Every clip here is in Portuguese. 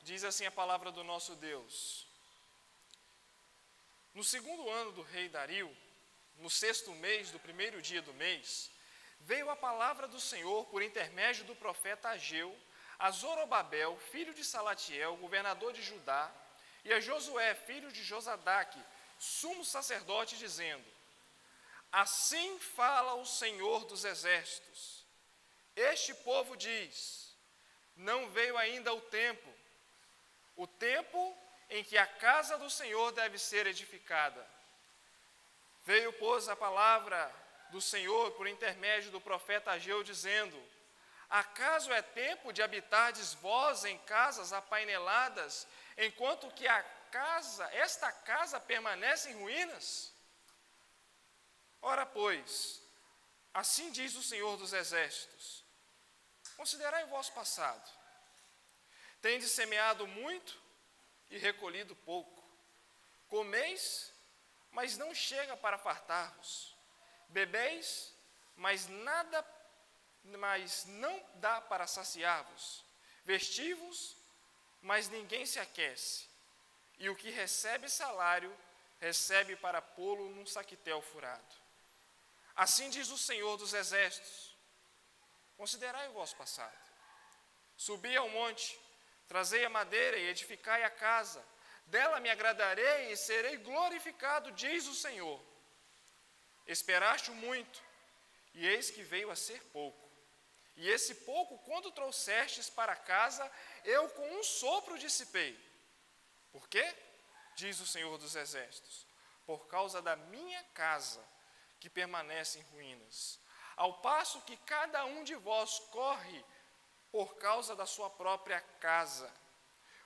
Diz assim a palavra do nosso Deus. No segundo ano do rei Dario, no 6º mês do primeiro dia do mês, veio a palavra do Senhor por intermédio do profeta Ageu a Zorobabel, filho de Salatiel, governador de Judá, e a Josué, filho de Josadaque, sumo sacerdote, dizendo: assim fala o Senhor dos exércitos. Este povo diz: não veio ainda o tempo em que a casa do Senhor deve ser edificada. Veio, pois, a palavra do Senhor por intermédio do profeta Ageu, dizendo: acaso é tempo de habitardes vós em casas apaineladas, enquanto que esta casa permanece em ruínas? Ora, pois, assim diz o Senhor dos exércitos: considerai o vosso passado. Tendes semeado muito e recolhido pouco. Comeis, mas não chega para fartar-vos. Bebeis, mas não dá para saciar-vos. Vestivos, mas ninguém se aquece. E o que recebe salário, recebe para pô-lo num saquitel furado. Assim diz o Senhor dos exércitos: considerai o vosso passado. Subi ao monte, trazei a madeira e edificai a casa. Dela me agradarei e serei glorificado, diz o Senhor. Esperaste muito, e eis que veio a ser pouco. E esse pouco, quando trouxestes para casa, eu com um sopro dissipei. Por quê? Diz o Senhor dos exércitos: por causa da minha casa, que permanece em ruínas. Ao passo que cada um de vós corre por causa da sua própria casa.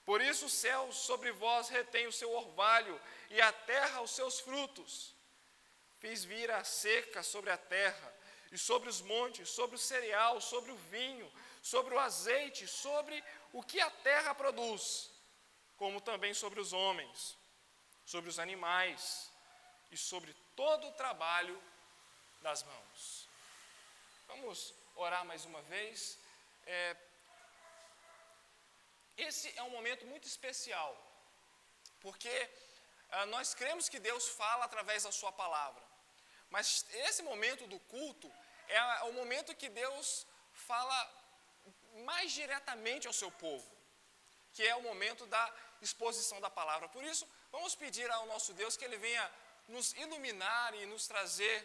Por isso o céu sobre vós retém o seu orvalho, e a terra os seus frutos. Fiz vir a seca sobre a terra, e sobre os montes, sobre o cereal, sobre o vinho, sobre o azeite, sobre o que a terra produz, como também sobre os homens, sobre os animais, e sobre todo o trabalho das mãos. Vamos orar mais uma vez. Esse é um momento muito especial, porque nós cremos que Deus fala através da sua palavra, mas esse momento do culto é o momento que Deus fala mais diretamente ao seu povo, que é o momento da exposição da palavra. Por isso, vamos pedir ao nosso Deus que Ele venha nos iluminar e nos trazer,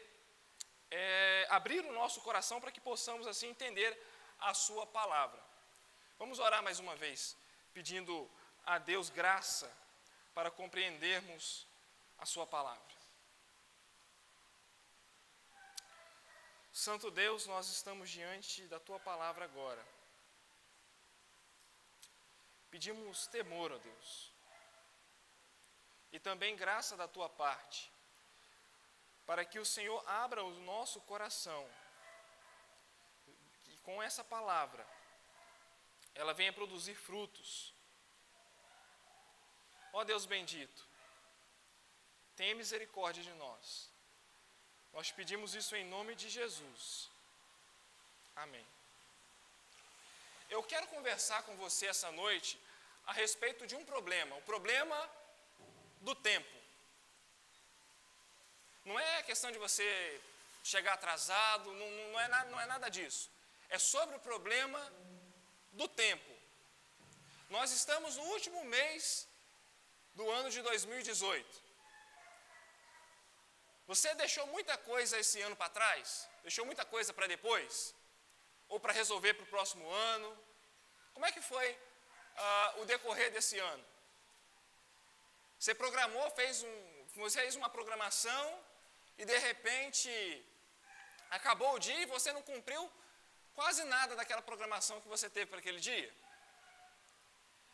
abrir o nosso coração para que possamos assim entender a sua palavra. Vamos orar mais uma vez, pedindo a Deus graça para compreendermos a sua palavra. Santo Deus, nós estamos diante da tua palavra agora. Pedimos temor, ó Deus, e também graça da tua parte, para que o Senhor abra o nosso coração, e com essa palavra, ela venha produzir frutos. Ó Deus bendito, tenha misericórdia de nós. Nós pedimos isso em nome de Jesus. Amém. Eu quero conversar com você essa noite a respeito de um problema, o problema do tempo. Não é questão de você chegar atrasado, não é nada disso. É sobre o problema do tempo. Nós estamos no último mês do ano de 2018. Você deixou muita coisa esse ano para trás? Deixou muita coisa para depois? Ou para resolver para o próximo ano? Como é que foi o decorrer desse ano? Você programou, você fez uma programação e de repente acabou o dia e você não cumpriu quase nada daquela programação que você teve para aquele dia?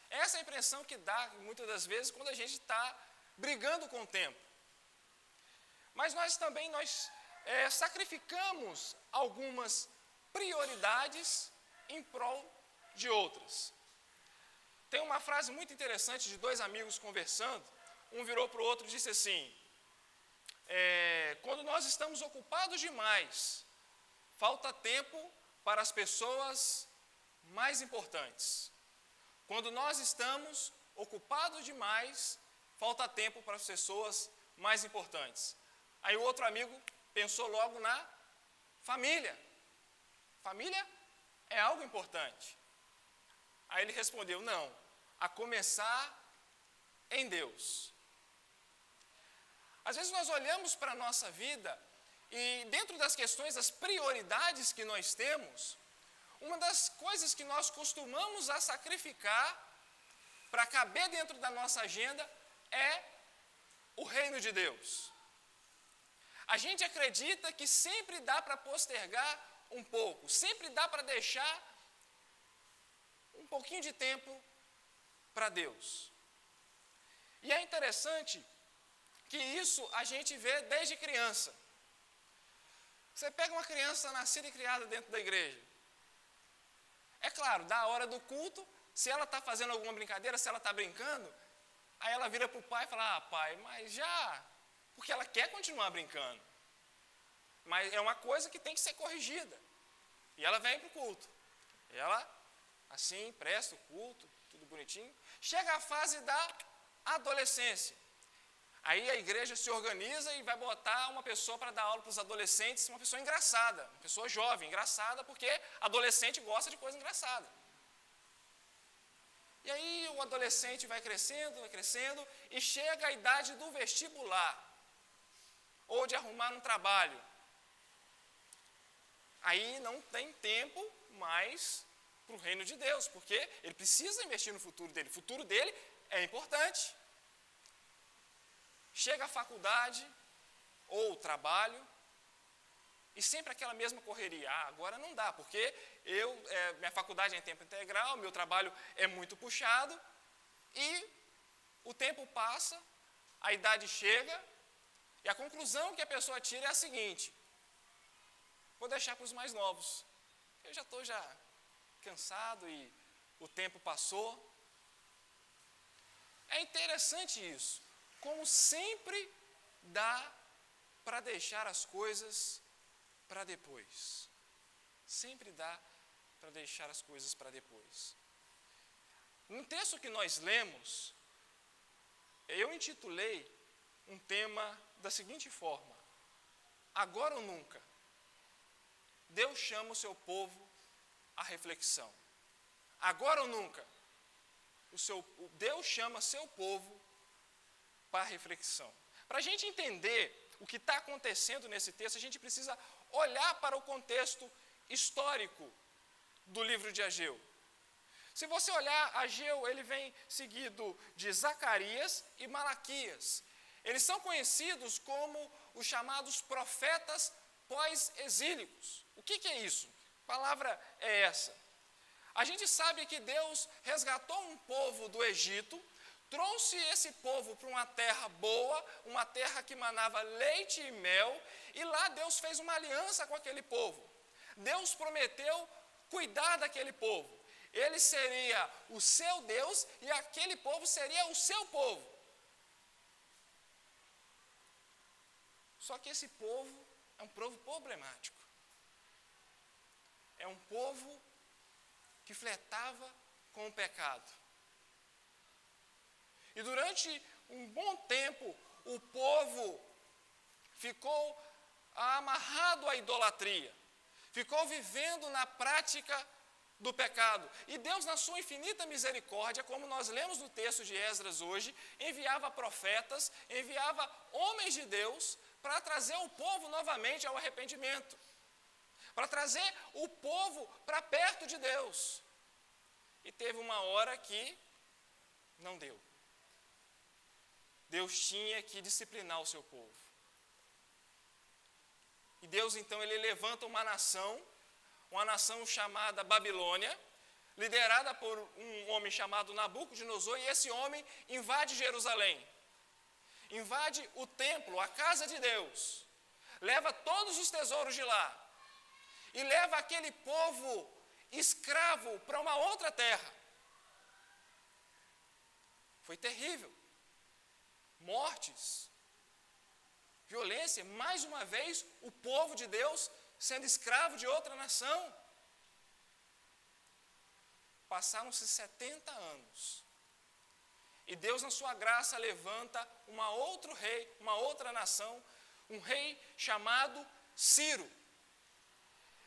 Essa é a impressão que dá muitas das vezes quando a gente está brigando com o tempo. Mas nós também sacrificamos algumas prioridades em prol de outras. Tem uma frase muito interessante de dois amigos conversando. Um virou para o outro e disse assim: quando nós estamos ocupados demais, falta tempo para as pessoas mais importantes. Quando nós estamos ocupados demais, falta tempo para as pessoas mais importantes. Aí o outro amigo pensou logo na família. Família é algo importante. Aí ele respondeu, não, a começar em Deus. Às vezes nós olhamos para a nossa vida e dentro das questões, das prioridades que nós temos, uma das coisas que nós costumamos a sacrificar para caber dentro da nossa agenda é o reino de Deus. A gente acredita que sempre dá para postergar um pouco, sempre dá para deixar um pouquinho de tempo para Deus. E é interessante que isso a gente vê desde criança. Você pega uma criança nascida e criada dentro da igreja. É claro, da hora do culto, se ela está fazendo alguma brincadeira, se ela está brincando, aí ela vira para o pai e fala, pai, mas já... Porque ela quer continuar brincando. Mas é uma coisa que tem que ser corrigida. E ela vem para o culto. E ela, assim, presta o culto, tudo bonitinho. Chega a fase da adolescência. Aí a igreja se organiza e vai botar uma pessoa para dar aula para os adolescentes, uma pessoa engraçada, uma pessoa jovem, engraçada, porque adolescente gosta de coisa engraçada. E aí o adolescente vai crescendo, e chega a idade do vestibular, ou de arrumar um trabalho. Aí não tem tempo mais para o reino de Deus, porque ele precisa investir no futuro dele. O futuro dele é importante. Chega à faculdade ou trabalho e sempre aquela mesma correria. Agora não dá, porque minha faculdade é em tempo integral, meu trabalho é muito puxado e o tempo passa, a idade chega e a conclusão que a pessoa tira é a seguinte: vou deixar para os mais novos. Eu já estou cansado e o tempo passou. É interessante isso. Como sempre dá para deixar as coisas para depois. Sempre dá para deixar as coisas para depois. No texto que nós lemos, eu intitulei um tema da seguinte forma: agora ou nunca. Deus chama o seu povo à reflexão. Agora ou nunca. Deus chama seu povo para a reflexão. Para a gente entender o que está acontecendo nesse texto, a gente precisa olhar para o contexto histórico do livro de Ageu. Se você olhar, Ageu, ele vem seguido de Zacarias e Malaquias. Eles são conhecidos como os chamados profetas pós-exílicos. O que é isso? Que palavra é essa? A gente sabe que Deus resgatou um povo do Egito, trouxe esse povo para uma terra boa, uma terra que manava leite e mel, e lá Deus fez uma aliança com aquele povo. Deus prometeu cuidar daquele povo. Ele seria o seu Deus e aquele povo seria o seu povo. Só que esse povo é um povo problemático. É um povo que flertava com o pecado. E durante um bom tempo, o povo ficou amarrado à idolatria, ficou vivendo na prática do pecado. E Deus, na sua infinita misericórdia, como nós lemos no texto de Esdras hoje, enviava profetas, enviava homens de Deus para trazer o povo novamente ao arrependimento, para trazer o povo para perto de Deus. E teve uma hora que não deu. Deus tinha que disciplinar o seu povo. E Deus, então, ele levanta uma nação chamada Babilônia, liderada por um homem chamado Nabucodonosor, e esse homem invade Jerusalém. Invade o templo, a casa de Deus. Leva todos os tesouros de lá. E leva aquele povo escravo para uma outra terra. Foi terrível. Mortes, violência, mais uma vez o povo de Deus sendo escravo de outra nação. passaram-se 70 anos. E Deus, na sua graça, levanta outro rei, uma outra nação, um rei chamado Ciro.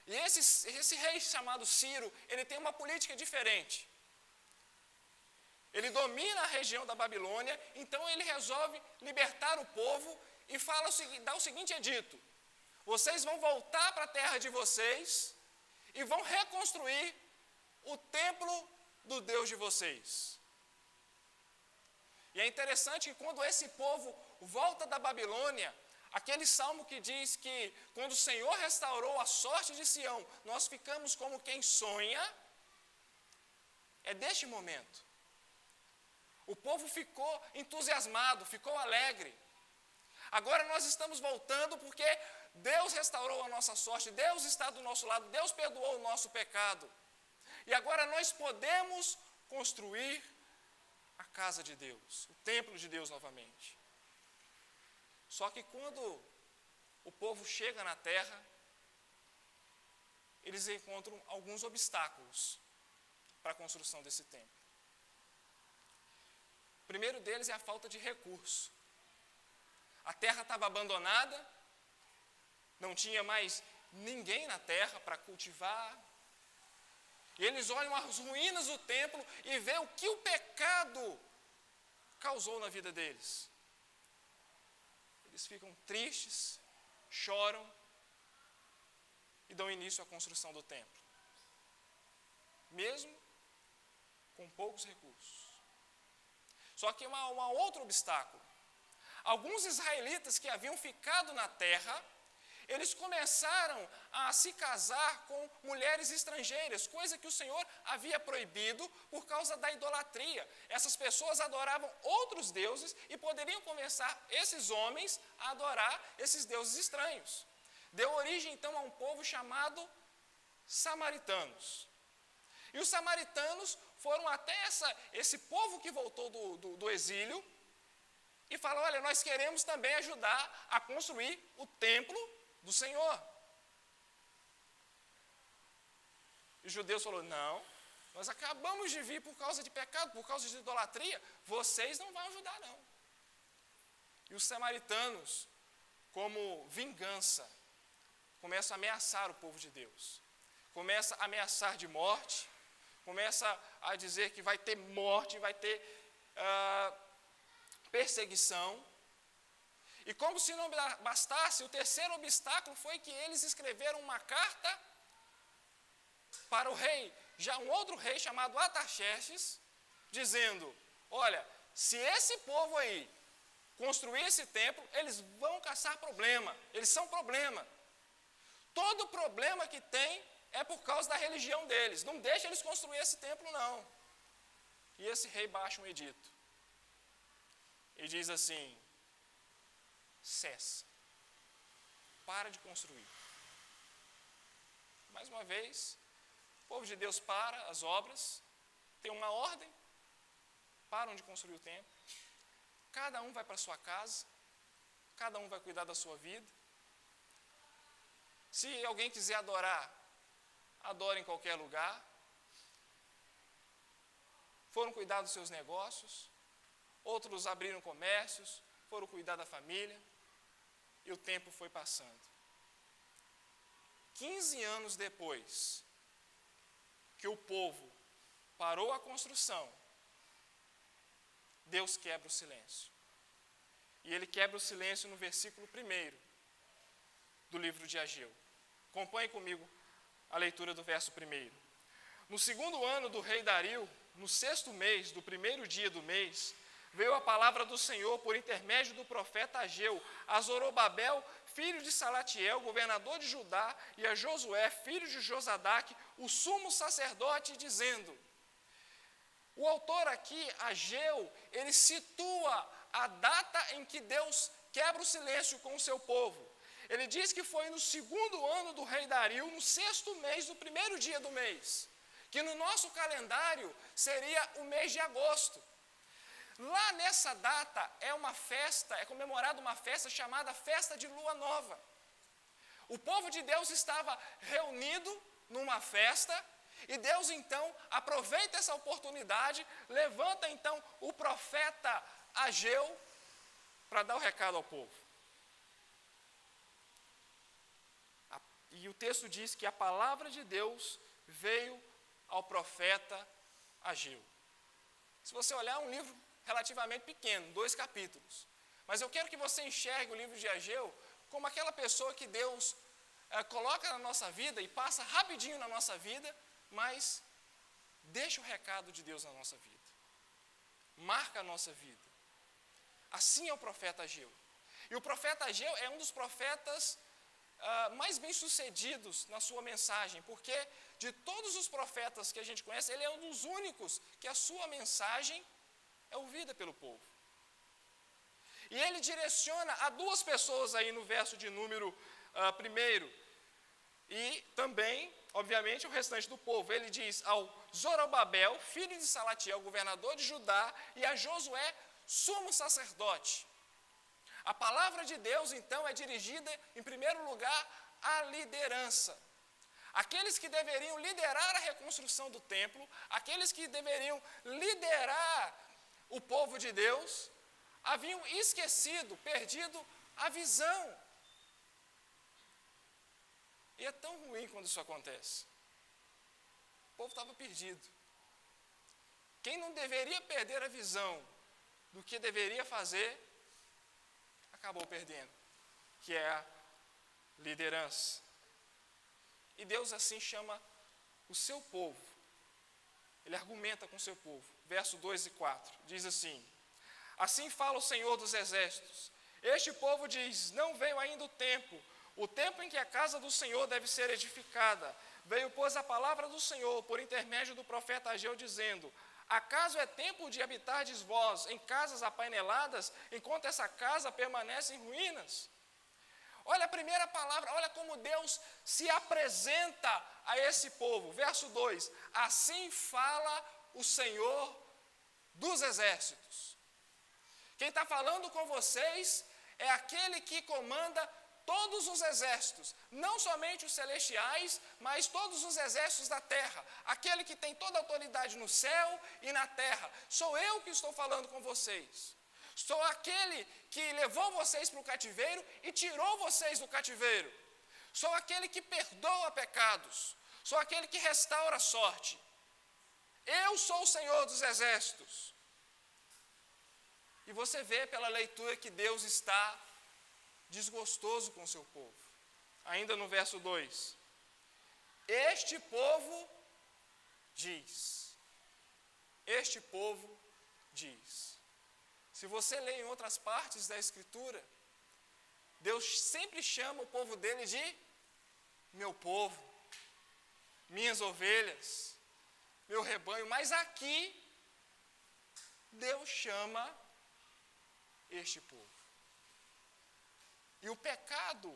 E esse rei chamado Ciro, ele tem uma política diferente. Ele domina a região da Babilônia, então ele resolve libertar o povo e dá o seguinte edito: vocês vão voltar para a terra de vocês e vão reconstruir o templo do Deus de vocês. E é interessante que quando esse povo volta da Babilônia, aquele salmo que diz que quando o Senhor restaurou a sorte de Sião, nós ficamos como quem sonha, é deste momento. O povo ficou entusiasmado, ficou alegre. Agora nós estamos voltando porque Deus restaurou a nossa sorte, Deus está do nosso lado, Deus perdoou o nosso pecado. E agora nós podemos construir a casa de Deus, o templo de Deus novamente. Só que quando o povo chega na terra, eles encontram alguns obstáculos para a construção desse templo. O primeiro deles é a falta de recurso. A terra estava abandonada, não tinha mais ninguém na terra para cultivar. E eles olham as ruínas do templo e veem o que o pecado causou na vida deles. Eles ficam tristes, choram e dão início à construção do templo, mesmo com poucos recursos. Só que um outro obstáculo. Alguns israelitas que haviam ficado na terra, eles começaram a se casar com mulheres estrangeiras, coisa que o Senhor havia proibido por causa da idolatria. Essas pessoas adoravam outros deuses e poderiam começar esses homens a adorar esses deuses estranhos. Deu origem então a um povo chamado samaritanos. E os samaritanos foram até esse povo que voltou do exílio e falaram: olha, nós queremos também ajudar a construir o templo do Senhor. E os judeus falaram: não, nós acabamos de vir por causa de pecado, por causa de idolatria, vocês não vão ajudar não. E os samaritanos, como vingança, começam a ameaçar o povo de Deus. Começa a ameaçar de morte, começa a dizer que vai ter morte, vai ter perseguição. E como se não bastasse, o terceiro obstáculo foi que eles escreveram uma carta para o rei, já um outro rei chamado Artaxerxes, dizendo: olha, se esse povo aí construir esse templo, eles vão caçar problema, eles são problema. Todo problema que tem é por causa da religião deles, não deixa eles construir esse templo não. E esse rei baixa um edito e diz assim: cessa, para de construir. Mais uma vez, o povo de Deus para as obras, tem uma ordem, param de construir o templo, cada um vai para a sua casa, cada um vai cuidar da sua vida. Se alguém quiser adorar, adora em qualquer lugar. Foram cuidar dos seus negócios, outros abriram comércios, foram cuidar da família, e o tempo foi passando. 15 anos depois que o povo parou a construção, Deus quebra o silêncio. E ele quebra o silêncio no versículo 1 do livro de Ageu. Acompanhe comigo a leitura do verso 1. No segundo ano do rei Dario, no 6º mês, do 1º dia do mês, veio a palavra do Senhor por intermédio do profeta Ageu a Zorobabel, filho de Salatiel, governador de Judá, e a Josué, filho de Josadaque, o sumo sacerdote, dizendo... O autor aqui, Ageu, ele situa a data em que Deus quebra o silêncio com o seu povo. Ele diz que foi no 2º ano do rei Dario, no 6º mês, do 1º dia do mês, que no nosso calendário seria o mês de agosto. Lá nessa data é comemorada uma festa chamada Festa de Lua Nova. O povo de Deus estava reunido numa festa E Deus então aproveita essa oportunidade, levanta então o profeta Ageu para dar o recado ao povo. E o texto diz que a palavra de Deus veio ao profeta Ageu. Se você olhar, é um livro relativamente pequeno, 2 capítulos. Mas eu quero que você enxergue o livro de Ageu como aquela pessoa que Deus coloca na nossa vida e passa rapidinho na nossa vida, mas deixa o recado de Deus na nossa vida. Marca a nossa vida. Assim é o profeta Ageu. E o profeta Ageu é um dos profetas mais bem-sucedidos na sua mensagem, porque de todos os profetas que a gente conhece, ele é um dos únicos que a sua mensagem é ouvida pelo povo. E ele direciona a 2 pessoas aí no verso de número 1, e também, obviamente, o restante do povo. Ele diz ao Zorobabel, filho de Salatiel, governador de Judá, e a Josué, sumo sacerdote. A palavra de Deus, então, é dirigida, em primeiro lugar, à liderança. Aqueles que deveriam liderar a reconstrução do templo, aqueles que deveriam liderar o povo de Deus, haviam esquecido, perdido a visão. E é tão ruim quando isso acontece. O povo estava perdido. Quem não deveria perder a visão do que deveria fazer, acabou perdendo, que é a liderança. E Deus assim chama o seu povo. Ele argumenta com o seu povo. Verso 2 e 4, diz assim: assim fala o Senhor dos Exércitos. Este povo diz, não veio ainda o tempo em que a casa do Senhor deve ser edificada. Veio, pois, a palavra do Senhor, por intermédio do profeta Ageu, dizendo, acaso é tempo de habitardes vós em casas apaineladas, enquanto essa casa permanece em ruínas? Olha a primeira palavra, olha como Deus se apresenta a esse povo. Verso 2, assim fala o Senhor dos Exércitos. Quem está falando com vocês é aquele que comanda todos os exércitos, não somente os celestiais, mas todos os exércitos da terra, aquele que tem toda a autoridade no céu e na terra. Sou eu que estou falando com vocês. Sou aquele que levou vocês para o cativeiro e tirou vocês do cativeiro. Sou aquele que perdoa pecados. Sou aquele que restaura a sorte. Eu sou o Senhor dos Exércitos. E você vê pela leitura que Deus está desgostoso com o seu povo. Ainda no verso 2. Este povo diz. Este povo diz. Se você lê em outras partes da Escritura, Deus sempre chama o povo dele de meu povo, minhas ovelhas, meu rebanho. Mas aqui, Deus chama este povo. E o pecado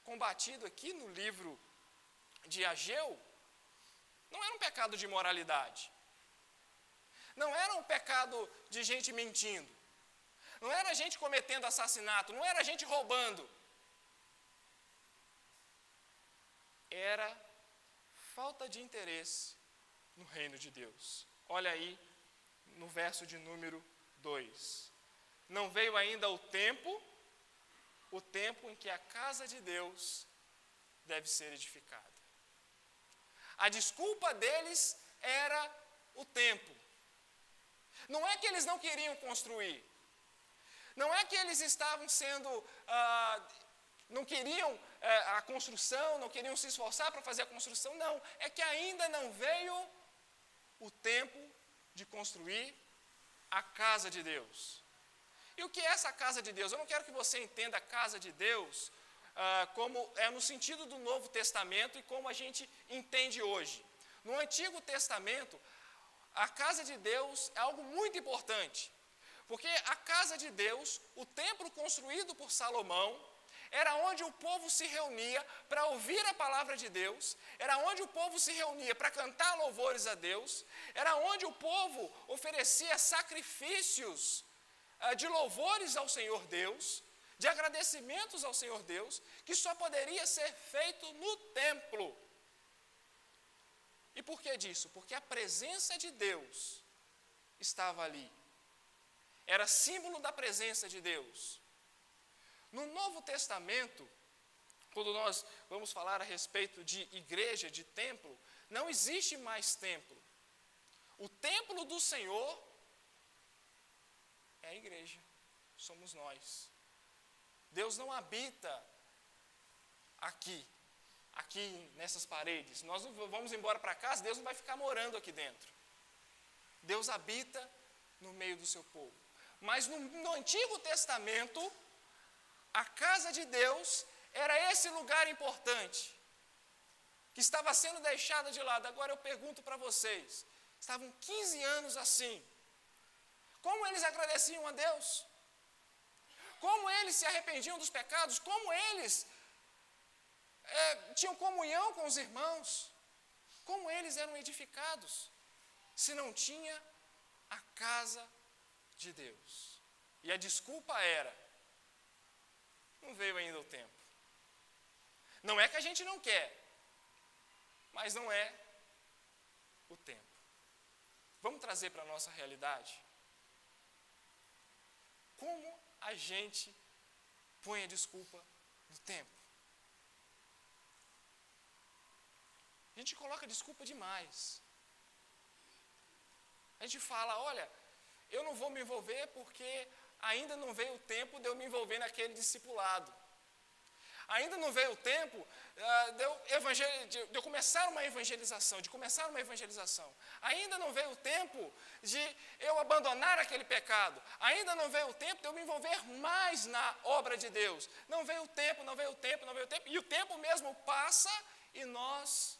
combatido aqui no livro de Ageu não era um pecado de imoralidade. Não era um pecado de gente mentindo. Não era gente cometendo assassinato. Não era gente roubando. Era falta de interesse no reino de Deus. Olha aí no verso de número 2. Não veio ainda o tempo em que a casa de Deus deve ser edificada. A desculpa deles era o tempo. Não é que eles não queriam construir. Não é que eles estavam não queriam a construção, não queriam se esforçar para fazer a construção. Não, é que ainda não veio o tempo de construir a casa de Deus. E o que é essa casa de Deus? Eu não quero que você entenda a casa de Deus como é no sentido do Novo Testamento e como a gente entende hoje. No Antigo Testamento, a casa de Deus é algo muito importante, porque a casa de Deus, o templo construído por Salomão, era onde o povo se reunia para ouvir a palavra de Deus, era onde o povo se reunia para cantar louvores a Deus, era onde o povo oferecia sacrifícios de louvores ao Senhor Deus, de agradecimentos ao Senhor Deus, que só poderia ser feito no templo. E por que disso? Porque a presença de Deus estava ali. Era símbolo da presença de Deus. No Novo Testamento, quando nós vamos falar a respeito de igreja, de templo, não existe mais templo. O templo do Senhor é a igreja, somos nós. Deus não habita aqui nessas paredes. Nós não vamos embora para casa, Deus não vai ficar morando aqui dentro. Deus habita no meio do seu povo. Mas no Antigo Testamento, a casa de Deus era esse lugar importante, que estava sendo deixada de lado. Agora eu pergunto para vocês, estavam 15 anos assim, como eles agradeciam a Deus? Como eles se arrependiam dos pecados? Como eles tinham comunhão com os irmãos? Como eles eram edificados? Se não tinha a casa de Deus. E a desculpa era, não veio ainda o tempo. Não é que a gente não quer, mas não é o tempo. Vamos trazer para a nossa realidade? Como a gente põe a desculpa no tempo? A gente coloca desculpa demais. A gente fala, olha, eu não vou me envolver porque ainda não veio o tempo de eu me envolver naquele discipulado. Ainda não veio o tempo de eu começar uma evangelização, Ainda não veio o tempo de eu abandonar aquele pecado. Ainda não veio o tempo de eu me envolver mais na obra de Deus. Não veio o tempo. E o tempo mesmo passa e nós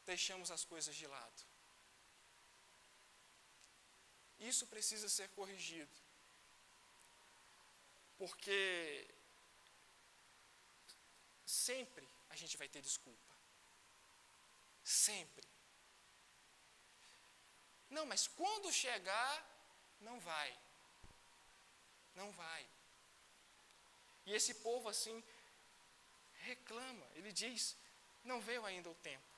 deixamos as coisas de lado. Isso precisa ser corrigido. Porque sempre a gente vai ter desculpa. Sempre. Não, mas quando chegar, não vai. Não vai. E esse povo assim reclama. Ele diz, não veio ainda o tempo.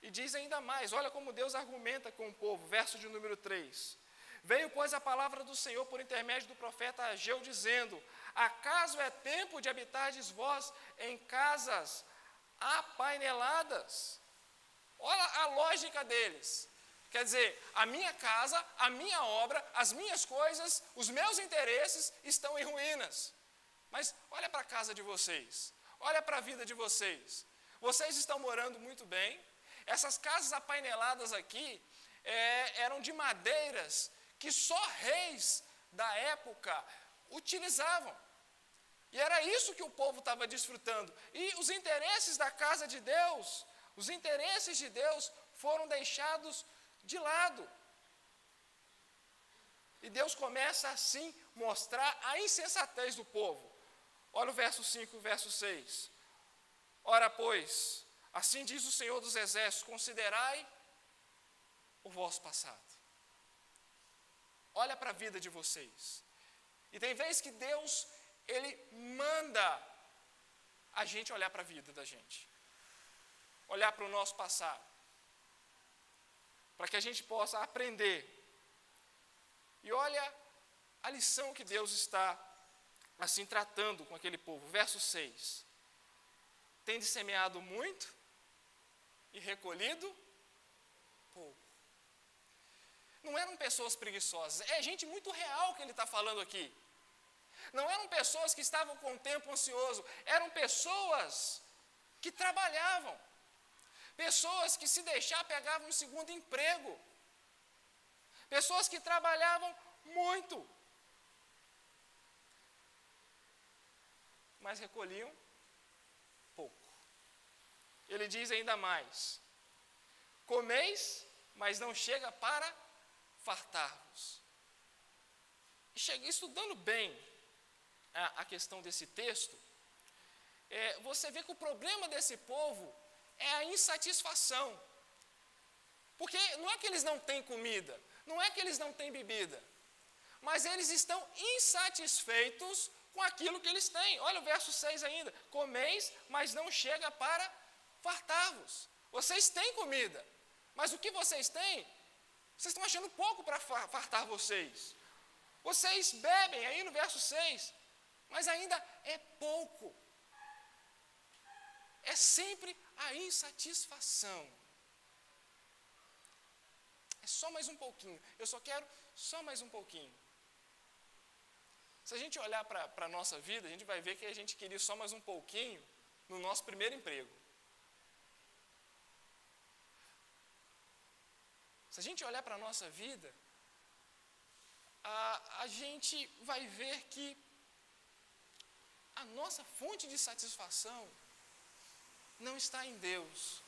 E diz ainda mais, olha como Deus argumenta com o povo, verso de número 3. Veio, pois, a palavra do Senhor por intermédio do profeta Ageu, dizendo, acaso é tempo de habitardes vós em casas apaineladas? Olha a lógica deles. Quer dizer, a minha casa, a minha obra, as minhas coisas, os meus interesses estão em ruínas. Mas olha para a casa de vocês, olha para a vida de vocês. Vocês estão morando muito bem. Essas casas apaineladas aqui eram de madeiras que só reis da época utilizavam. E era isso que o povo estava desfrutando. E os interesses da casa de Deus, os interesses de Deus foram deixados de lado. E Deus começa assim mostrar a insensatez do povo. Olha o verso 5 e o verso 6. Ora, pois, assim diz o Senhor dos Exércitos, considerai o vosso passado. Olha para a vida de vocês. E tem vezes que Deus, Ele manda a gente olhar para a vida da gente. Olhar para o nosso passado. Para que a gente possa aprender. E olha a lição que Deus está assim tratando com aquele povo. Verso 6. Tende semeado muito e recolhido pouco. Não eram pessoas preguiçosas, é gente muito real que ele está falando aqui. Não eram pessoas que estavam com o tempo ansioso, eram pessoas que trabalhavam. Pessoas que se deixar pegavam um segundo emprego. Pessoas que trabalhavam muito. Mas recolhiam pouco. Ele diz ainda mais, comeis, mas não chega para fartar-vos. E estudando bem a questão desse texto, você vê que o problema desse povo é a insatisfação. Porque não é que eles não têm comida, não é que eles não têm bebida, mas eles estão insatisfeitos com aquilo que eles têm. Olha o verso 6 ainda, comeis, mas não chega para fartar-vos. Vocês têm comida, mas o que vocês têm, vocês estão achando pouco para fartar vocês. Vocês bebem, aí no verso 6, mas ainda é pouco. É sempre a insatisfação. É só mais um pouquinho. Eu só quero só mais um pouquinho. Se a gente olhar para a nossa vida, a gente vai ver que a gente queria só mais um pouquinho no nosso primeiro emprego. Se a gente olhar para a nossa vida, a gente vai ver que a nossa fonte de satisfação não está em Deus,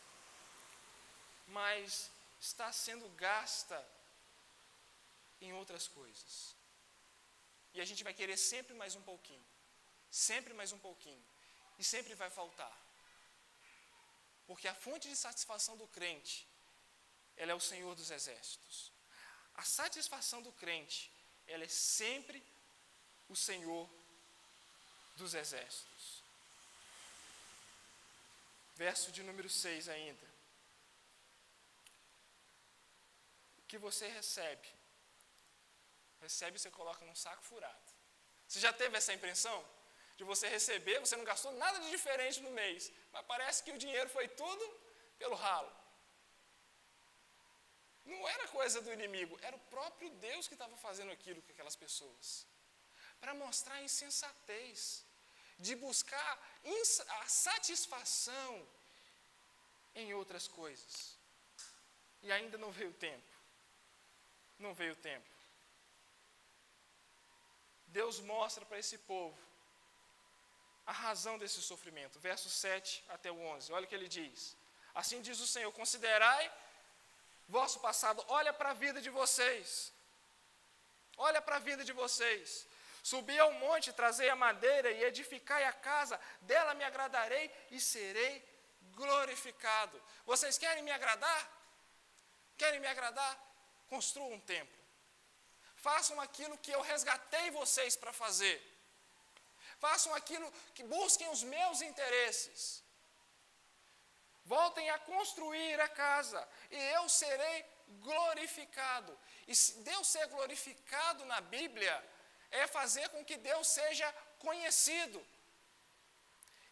mas está sendo gasta em outras coisas. E a gente vai querer sempre mais um pouquinho, e sempre vai faltar. Porque a fonte de satisfação do crente, ela é o Senhor dos Exércitos. A satisfação do crente, ela é sempre o Senhor dos Exércitos. Verso de número 6 ainda. O que você recebe, você coloca num saco furado. Você já teve essa impressão? De você receber, você não gastou nada de diferente no mês, mas parece que o dinheiro foi tudo pelo ralo. Não era coisa do inimigo, era o próprio Deus que estava fazendo aquilo com aquelas pessoas. Para mostrar a insensatez, de buscar a satisfação em outras coisas. E ainda não veio tempo. Não veio tempo. Deus mostra para esse povo a razão desse sofrimento. Verso 7 até o 11. Olha o que ele diz. Assim diz o Senhor: considerai vosso passado, olha para a vida de vocês. Olha para a vida de vocês. Subi ao monte, trazei a madeira e edificai a casa, dela me agradarei e serei glorificado. Vocês querem me agradar? Querem me agradar? Construam um templo. Façam aquilo que eu resgatei vocês para fazer. Façam aquilo que busquem os meus interesses. Voltem a construir a casa e eu serei glorificado. E Deus ser glorificado na Bíblia é fazer com que Deus seja conhecido.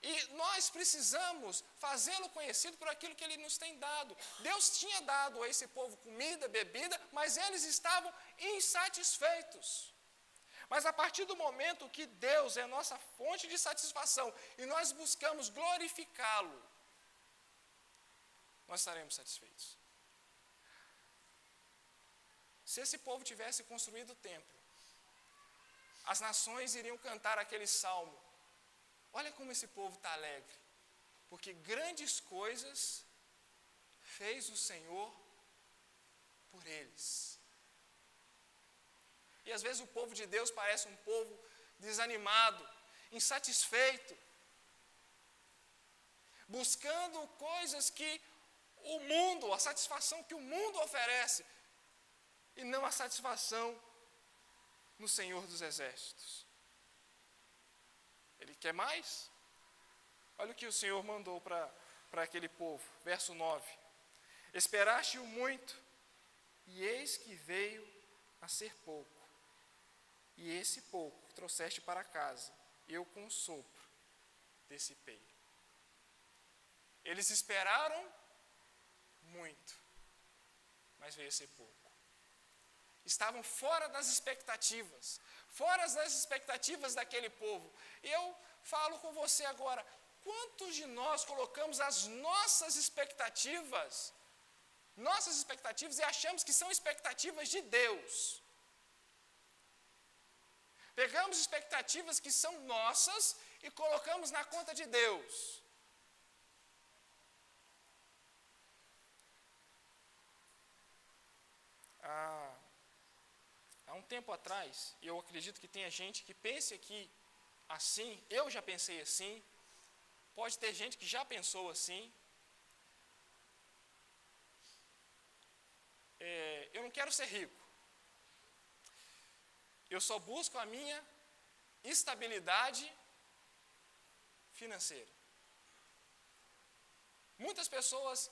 E nós precisamos fazê-lo conhecido por aquilo que Ele nos tem dado. Deus tinha dado a esse povo comida, bebida, mas eles estavam insatisfeitos. Mas a partir do momento que Deus é nossa fonte de satisfação e nós buscamos glorificá-lo, nós estaremos satisfeitos. Se esse povo tivesse construído o templo, as nações iriam cantar aquele salmo. Olha como esse povo está alegre, porque grandes coisas fez o Senhor por eles. E às vezes o povo de Deus parece um povo desanimado, insatisfeito, buscando coisas que o mundo, a satisfação que o mundo oferece, e não a satisfação no Senhor dos Exércitos. Ele quer mais? Olha o que o Senhor mandou para aquele povo. Verso 9. Esperaste-o muito, e eis que veio a ser pouco. E esse pouco trouxeste para casa, eu com o sopro dissipei. Eles esperaram muito, mas veio a ser pouco. Estavam fora das expectativas daquele povo. E eu falo com você agora, quantos de nós colocamos as nossas expectativas e achamos que são expectativas de Deus? Pegamos expectativas que são nossas e colocamos na conta de Deus. Há um tempo atrás, e eu acredito que tenha gente que pense aqui assim, eu já pensei assim, pode ter gente que já pensou assim. Eu não quero ser rico. Eu só busco a minha estabilidade financeira. Muitas pessoas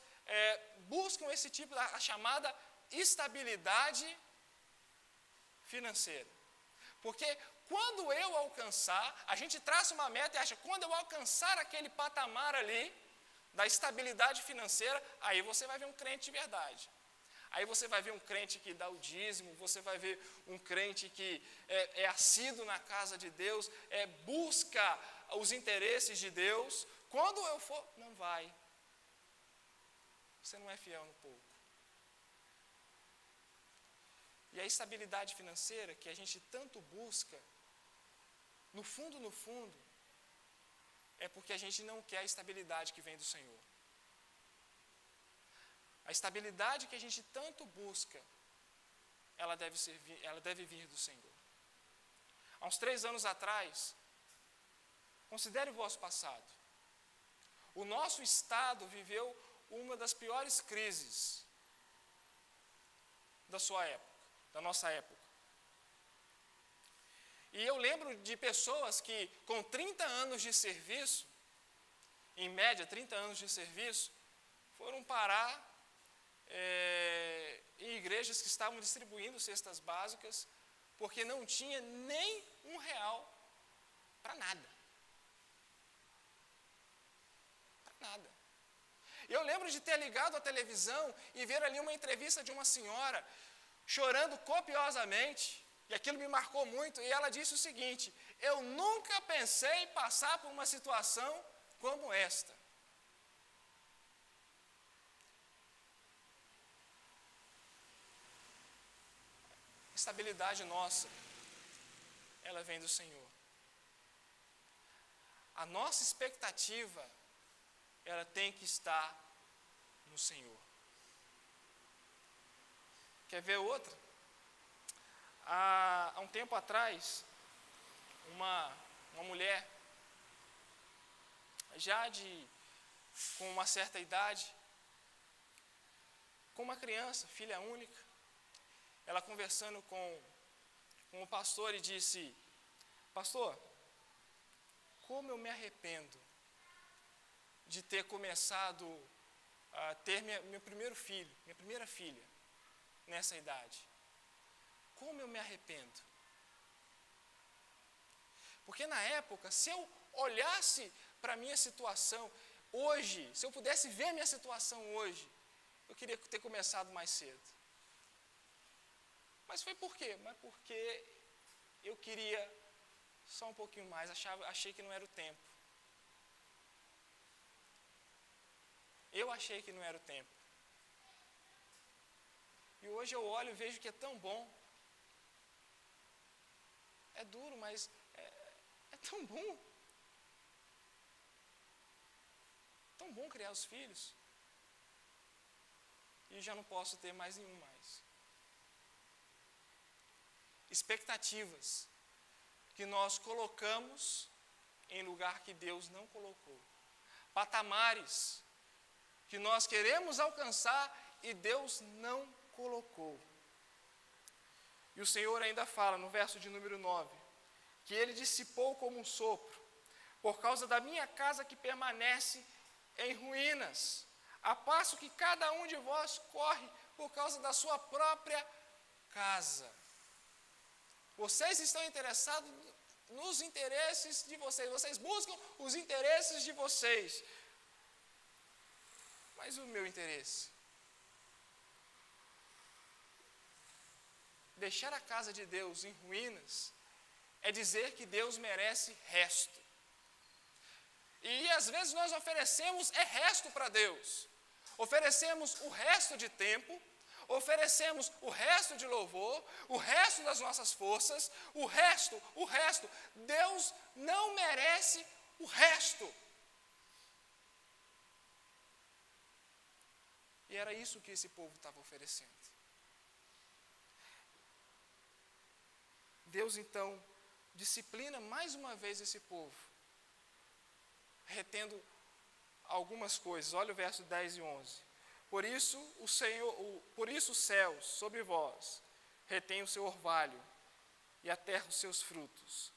buscam esse tipo, a chamada estabilidade financeira. Porque quando eu alcançar, a gente traça uma meta e acha, quando eu alcançar aquele patamar ali, da estabilidade financeira, aí você vai ver um crente de verdade. Aí você vai ver um crente que dá o dízimo, você vai ver um crente que é assíduo na casa de Deus, busca os interesses de Deus. Quando eu for, não vai. Você não é fiel no pouco. E a estabilidade financeira que a gente tanto busca, no fundo, é porque a gente não quer a estabilidade que vem do Senhor. A estabilidade que a gente tanto busca, ela deve vir do Senhor. Há uns 3 anos atrás, considere o vosso passado. O nosso estado viveu uma das piores crises da sua época, da nossa época. E eu lembro de pessoas que com 30 anos de serviço, em média 30 anos de serviço, foram parar em igrejas que estavam distribuindo cestas básicas, porque não tinha nem R$1 para nada. Para nada. Eu lembro de ter ligado a televisão e ver ali uma entrevista de uma senhora chorando copiosamente, e aquilo me marcou muito, e ela disse o seguinte: eu nunca pensei em passar por uma situação como esta. A estabilidade nossa, ela vem do Senhor. A nossa expectativa, ela tem que estar no Senhor. Quer ver outra? Há um tempo atrás, uma mulher, já com uma certa idade, com uma criança, filha única, ela conversando com o pastor e disse: pastor, como eu me arrependo de ter começado a ter meu primeiro filho, minha primeira filha, nessa idade. Como eu me arrependo. Porque na época, se eu olhasse para a minha situação hoje, se eu pudesse ver a minha situação hoje, eu queria ter começado mais cedo. Mas foi por quê? Mas porque eu queria só um pouquinho mais, achei que não era o tempo. Eu achei que não era o tempo. E hoje eu olho e vejo que é tão bom. É duro, mas é tão bom. Tão bom criar os filhos. E já não posso ter mais nenhum mais. Expectativas que nós colocamos em lugar que Deus não colocou. Patamares que nós queremos alcançar e Deus não colocou. E o Senhor ainda fala no verso de número 9, que Ele dissipou como um sopro, por causa da minha casa que permanece em ruínas, a passo que cada um de vós corre por causa da sua própria casa. Vocês estão interessados nos interesses de vocês, vocês buscam os interesses de vocês. Mas o meu interesse? Deixar a casa de Deus em ruínas é dizer que Deus merece resto. E às vezes nós oferecemos resto para Deus. Oferecemos o resto de tempo, oferecemos o resto de louvor, o resto das nossas forças, o resto. Deus não merece o resto. E era isso que esse povo estava oferecendo. Deus então disciplina mais uma vez esse povo, retendo algumas coisas. Olha o verso 10 e 11. Por isso os céus sobre vós retêm o seu orvalho, e a terra os seus frutos.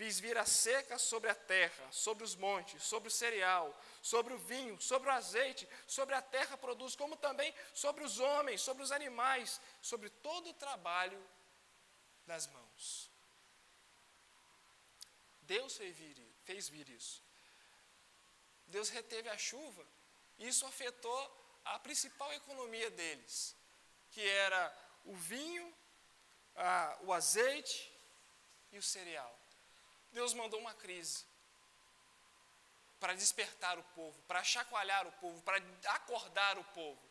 Fiz vir a seca sobre a terra, sobre os montes, sobre o cereal, sobre o vinho, sobre o azeite, sobre a terra produz, como também sobre os homens, sobre os animais, sobre todo o trabalho das mãos. Deus fez vir isso. Deus reteve a chuva, e isso afetou a principal economia deles, que era o vinho, o azeite e o cereal. Deus mandou uma crise para despertar o povo, para chacoalhar o povo, para acordar o povo.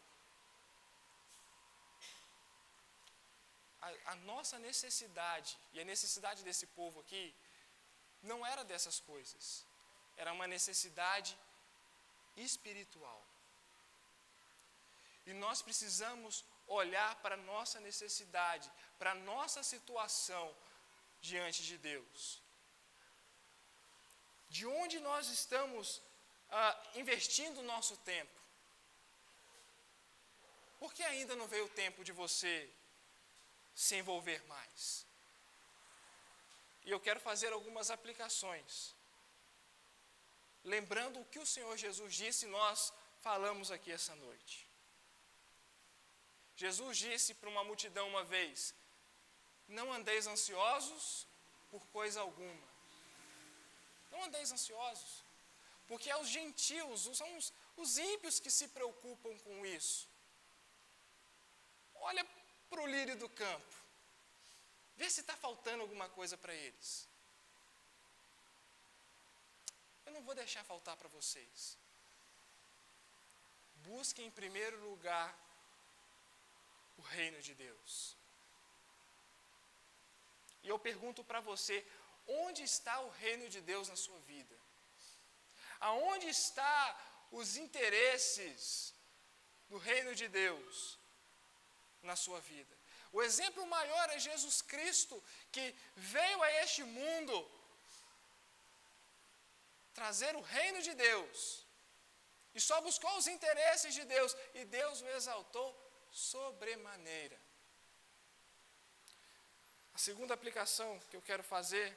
A nossa necessidade, e a necessidade desse povo aqui, não era dessas coisas. Era uma necessidade espiritual. E nós precisamos olhar para a nossa necessidade, para a nossa situação diante de Deus. De onde nós estamos investindo o nosso tempo? Por que ainda não veio o tempo de você se envolver mais? E eu quero fazer algumas aplicações, lembrando o que o Senhor Jesus disse, e nós falamos aqui essa noite. Jesus disse para uma multidão uma vez: não andeis ansiosos por coisa alguma. Não andeis ansiosos, porque é os gentios, são os ímpios que se preocupam com isso. Olha para o lírio do campo, vê se está faltando alguma coisa para eles. Eu não vou deixar faltar para vocês. Busquem em primeiro lugar o reino de Deus. E eu pergunto para você, onde está o reino de Deus na sua vida? Aonde estão os interesses do reino de Deus na sua vida? O exemplo maior é Jesus Cristo, que veio a este mundo trazer o reino de Deus, e só buscou os interesses de Deus, e Deus o exaltou sobremaneira. A segunda aplicação que eu quero fazer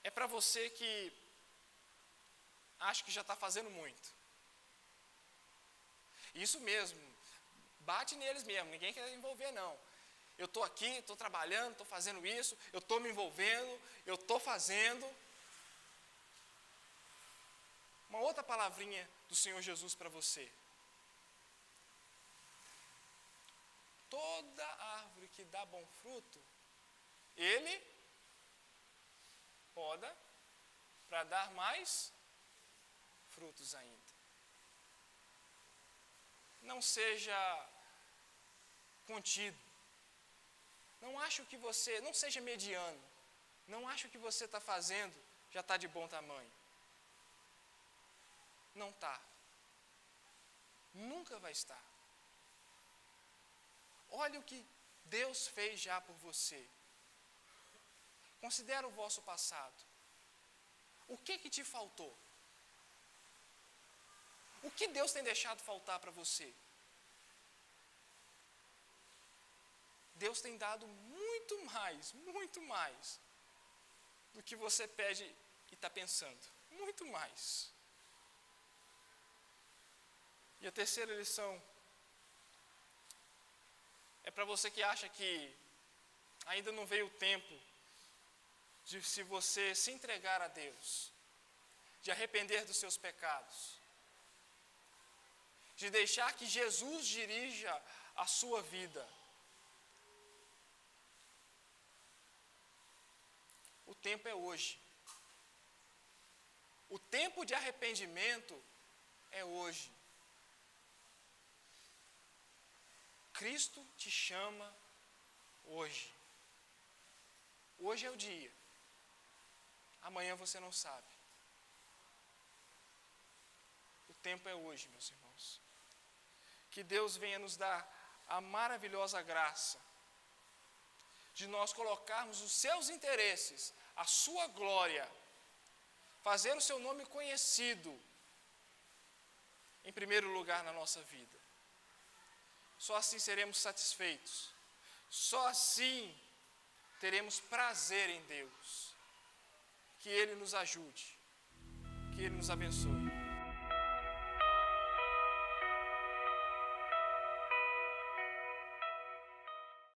é para você que acha que já está fazendo muito. Isso mesmo, bate neles mesmo, ninguém quer envolver não. Eu estou aqui, estou trabalhando, estou fazendo isso, eu estou me envolvendo, eu estou fazendo. Uma outra palavrinha do Senhor Jesus para você. Toda árvore que dá bom fruto, Ele poda para dar mais frutos ainda. Não seja contido. Não seja mediano. Não ache o que você está fazendo já está de bom tamanho. Não está. Nunca vai estar. Olha o que Deus fez já por você. Considera o vosso passado. O que te faltou? O que Deus tem deixado faltar para você? Deus tem dado muito mais do que você pede e está pensando. Muito mais. E a terceira lição é para você que acha que ainda não veio o tempo de se você se entregar a Deus, de arrepender dos seus pecados, de deixar que Jesus dirija a sua vida. O tempo é hoje. O tempo de arrependimento é hoje. Cristo te chama hoje. Hoje é o dia. Amanhã você não sabe. O tempo é hoje, meus irmãos. Que Deus venha nos dar a maravilhosa graça de nós colocarmos os seus interesses, a sua glória, fazer o seu nome conhecido em primeiro lugar na nossa vida. Só assim seremos satisfeitos. Só assim teremos prazer em Deus. Que Ele nos ajude, que Ele nos abençoe.